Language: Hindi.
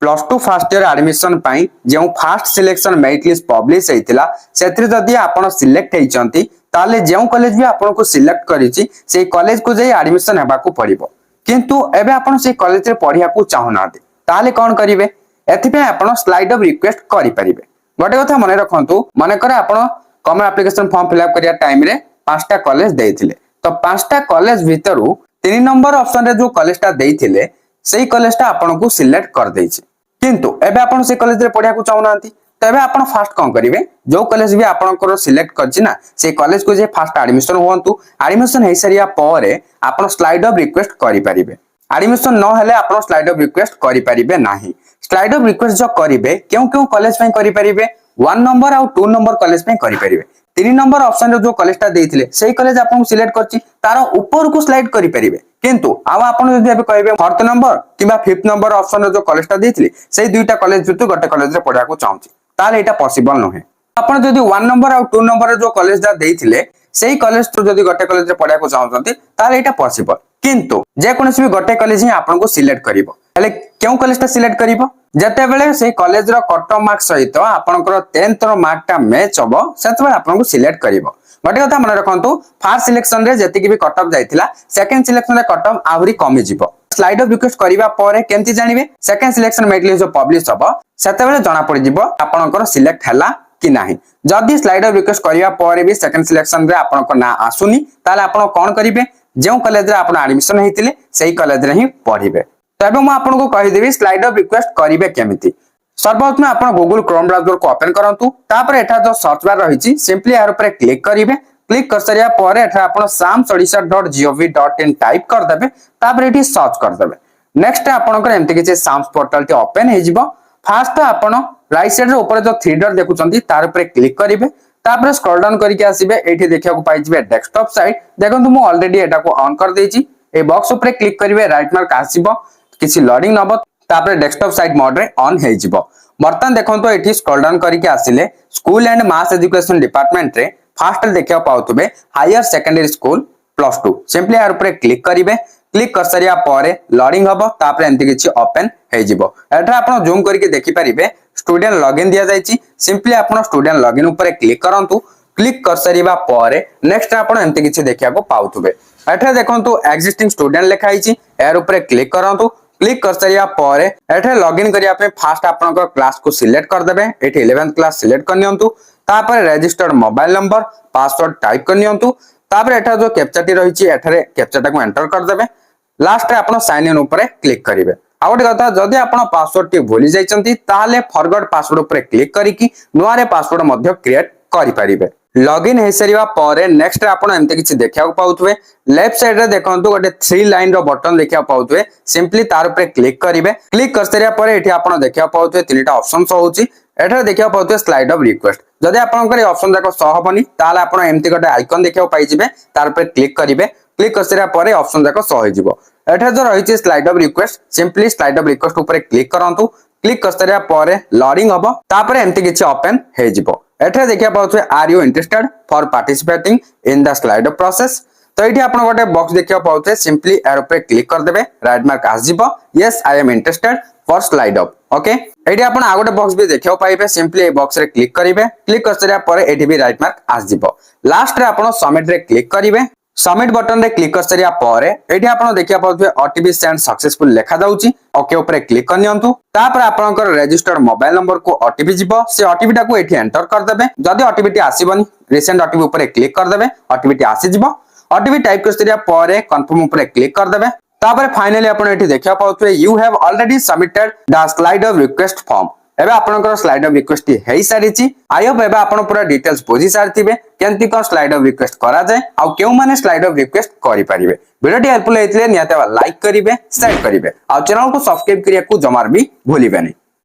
Plus two first year admission पाई जो fast selection merit list publish होइतिला सेथि जदी आपण सिलेक्ट हेचंती ताले जो कॉलेज भी आपण को सिलेक्ट करिछि से कॉलेज को जाई एडमिशन हेबा को पड़िबो किंतु एबे आपण से कॉलेज रे पढिया को चाहुनाते ताले कोन करिवे एथिपे आपण स्लाइड ऑफ रिक्वेस्ट करि परिबे। गोटे कथा मने रखंतु मने करे आपण common application form fill up करिया टाइम रे पांचटा कॉलेज देइथिले तो पांचटा कॉलेज भितरु 3 नंबर ऑप्शन रे जो कॉलेजटा देइथिले सेही कॉलेजटा आपण को सिलेक्ट कर देइछि किंतु एबे आपण से कॉलेज रे पढिया को चाहुनांती तबे आपण फास्ट कोन करिवे जो कॉलेज भी आपण को सिलेक्ट करछि ना से कॉलेज को जे फास्ट एडमिशन होंतु एडमिशन हे सरिया परे आपण स्लाइड ऑफ रिक्वेस्ट करि परिबे एडमिशन न हेले आपण स्लाइड ऑफ रिक्वेस्ट करि परिबे नाही। स्लाइड ऑफ रिक्वेस्ट जो करिवे क्यों क्यों कॉलेज पे करि परिबे 1 नंबर और 2 नंबर कॉलेज पे करि परिबे 3 नंबर ऑप्शन रे जो कॉलेजटा देइथिले सेही कॉलेज आपण को सिलेक्ट करछि तार ऊपर को स्लाइड करि परिबे किंतु आव आपण जदी एबे कहबे 4th number किबा 5th number option रे जो कॉलेजटा देइथिले सेही दुईटा कॉलेज भितु गोटे कॉलेज रे पढिया को चाहूछि ताले एटा पॉसिबल नहे। आपण जदी 1 नंबर और 2 नंबर रे जो कॉलेजटा देइथिले सेही कॉलेज तो जदी गोटे कॉलेज रे पढिया को चाहउछंती ताले एटा पॉसिबल किंतु जे कोनोसी भी गोटे कॉलेज ही आपण को सिलेक्ट करिवो हेले क्यों कॉलेजटा सिलेक्ट करिवो जते बेले से कॉलेज रो कट ऑफ मार्क सहित आपनकर 10th रो मार्कटा मैच हबो सेते बेले आपन को सिलेक्ट करिवो। गोटे कथा मन रखंतु फर्स्ट सिलेक्शन रे जति कि भी कट ऑफ जाइतिला सेकंड सिलेक्शन रे कट ऑफ आहुरी कमी जिवो स्लाइड ऑफ रिक्वेस्ट करिवा परे केमति जानिबे सेकंड सिलेक्शन मेरिट लिस्ट जो पब्लिश हबो सेते बेले जणा पड़ि जिवो आपनकर सिलेक्ट हला कि नाही। जदी स्लाइड ऑफ रिक्वेस्ट करिवा परे भी सेकंड सिलेक्शन रे आपनकर ना आसुनी ताले आपण कोन करिवे जो कॉलेज रे आपण एडमिशन हेतिले सेही कॉलेज रे ही पढिबे। तबे मु आपन को कहि देबी स्लाइड ऑफ रिक्वेस्ट करिवे केमिति। सर्वप्रथम आपण गूगल क्रोम ब्राउजर को ओपन करंतु तापर एठा जो सर्च बार रहिछि सिंपली यार ऊपर क्लिक करिवे क्लिक कर सरिया परे एठा आपण samsodisha.gov.in टाइप कर देबे तापर एठी सर्च कर देबे नेक्स्ट आपनकर एमति किछि साम्स पोर्टल टी ओपन हे जिवो। फर्स्ट आपण राइट साइड रे ऊपर जो थ्री डॉट देखुचंती तार ऊपर क्लिक करिवे तापर स्क्रॉल डाउन करके आसीबे एठी देखिया को पाइ जिवे डेस्कटॉप साइड देखंतु मु ऑलरेडी एटा को ऑन कर देछि ए बॉक्स ऊपर क्लिक करिवे राइट मार्क आसीबो किछि लोडिंग नबो तापर डेस्कटॉप साइड मोड रे ऑन हे जिवो। बर्तन देखंतु एठी स्क्रॉल डाउन करके आसिले school and mass education department रे फर्स्ट देखिया पाउतबे higher secondary school plus 2 simply यार ऊपर क्लिक करिवे क्लिक कर सरिया परे लोडिंग हबो तापर एंति किछि ओपन हे जिवो। एठा आपण जूम करके देखि परिबे स्टूडेंट लॉगिन दिया जायछि सिंपली आपण स्टूडेंट लॉगिन ऊपर क्लिक करंतु क्लिक कर सरिबा परे नेक्स्ट आपण एंति किछि देखिया को पाउतबे एठा देखंतु एग्जिस्टिंग स्टूडेंट लेखा आइछि यार ऊपर क्लिक करंतु क्लिक कर सरिया परे एठे लॉगिन करिया पे फास्ट आपनकर क्लास को सिलेक्ट कर देबे एठे 11th क्लास सिलेक्ट करनियंतु तापर registered mobile number password type करनियंतु तापर एठा जो कैप्चाटी रहिछि एठारे कैप्चाटा को एंटर कर देबे लास्ट रे आपण साइन इन ऊपर क्लिक करिवे। आ गोटे कथा जदि आपण पासवर्ड टी भूली जाइचंती ताले फॉरगॉट पासवर्ड ऊपर क्लिक करिकि नुआ रे पासवर्ड मध्य क्रिएट करि परिबे। लॉगिन हे सरिवा परे नेक्स्ट आपण एमते किछि देखिया को पाउतबे लेफ्ट साइड रे देखंतु गोटे 3 लाइन रो बटन देखिया पाउतबे सिंपली तार ऊपर क्लिक करिवे क्लिक कर सरिया परे एठी आपण देखिया पाउतबे तीनटा ऑप्शंस होउची एठा देखिया पाउतबे स्लाइड ऑफ रिक्वेस्ट जदि आपनकर ऑप्शन जाको सह हबनी ताले आपण एमती गोटे आइकन देखिया पाइ जिवे तार ऊपर क्लिक करिवे क्लिक कर सरिया परे ऑप्शन जाको सह हिजिवो। एठा जो रहिछि slide off request simply slide off request ऊपर क्लिक करंतु क्लिक कर सरिया परे लोडिंग हबो तापर एमती किछि ओपन हे जिवो। एठा देखिया पाउछे are you interested for participating in the slide off process तो एठी आपण गोटे बॉक्स देखिया पाउछे सिंपली एरो पे क्लिक कर देबे राइट मार्क आस जिवो yes I am interested for slide off okay. एठी आपण आ गोटे बॉक्स भी देखियो पाइबे सिंपली ए बॉक्स रे क्लिक करिवे क्लिक कर सरिया परे एठी भी राइट मार्क आस जिवो। लास्ट रे आपण सबमिट रे क्लिक करिवे सबमिट बटन रे क्लिक कर सरिया परे एठी आपण देखिया पाउछे ओटीपी सेंड सक्सेसफुल लेखा जाउची ओके ऊपर क्लिक करनियंतु तापर आपनकर रजिस्टर्ड मोबाइल नंबर को ओटीपी जिवो से ओटीपी टा को एठी एंटर कर देबे जदी ओटीपी टी आसीबनी रिसेंट ओटीपी ऊपर क्लिक कर देबे ओटीपी टी आसी जिवो ओटीपी टाइप कर सरिया परे कंफर्म ऊपर क्लिक कर देबे तापर फाइनली आपण एठी देखिया पाउछे you have already submitted the slide off request form एबे आपनकर स्लाइड ऑफ रिक्वेस्ट हेई सारिची आई होप एबे आपण पूरा डिटेल्स बुझी सारथिबे केंति कोन स्लाइड ऑफ रिक्वेस्ट करा जाय आ केउ माने स्लाइड ऑफ रिक्वेस्ट करि परिबे। वीडियो हेल्पफुल हेतले नियाते लाइक करिवे शेयर करिवे आ चैनल को सब्सक्राइब करिया को जमार भी भूलिबे नहीं।